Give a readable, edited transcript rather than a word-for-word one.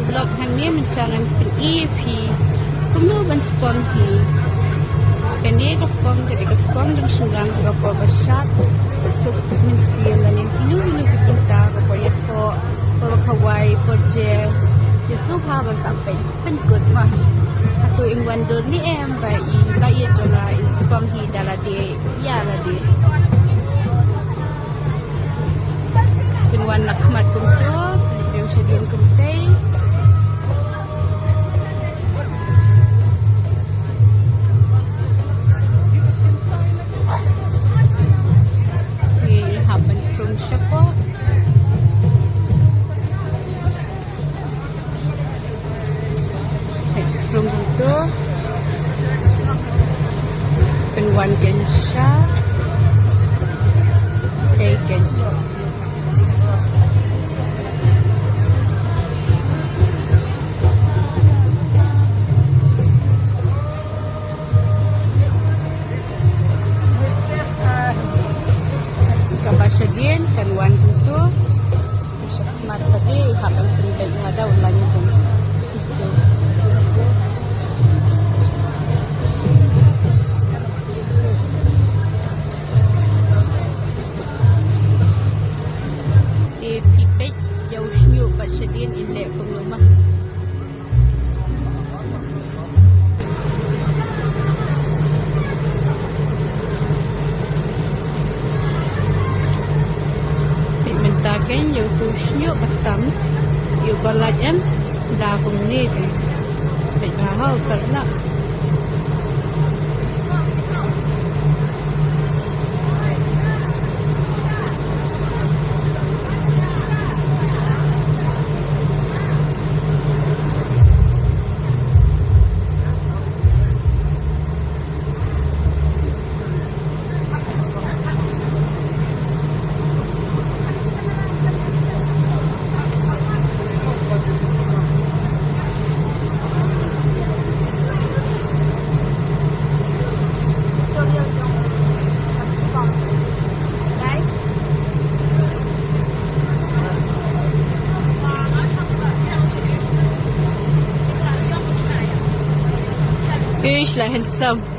vlog han ni mencangan pen EP kumno ban spon hi kani ka spon jang shingang ka po bashat so min siam na nin hinu kita ka po yato po kawai project yesu ha ba sampai pen good ma atau ing wonder ni em ba i jona in spon hi dalade ya lade wan nakmat kumto yung shadin kumtay ihaban from siya po from dito penwan din siya taken siya din, kanuan dito. Siya smart tadi, habang printed nga daw, ulan ito. Pipit, yaws nyo pa siya din, inle kong lumah. Taken yung tusnyo batam yung balajan dahong nito pagkahaw karna Fish like handsome.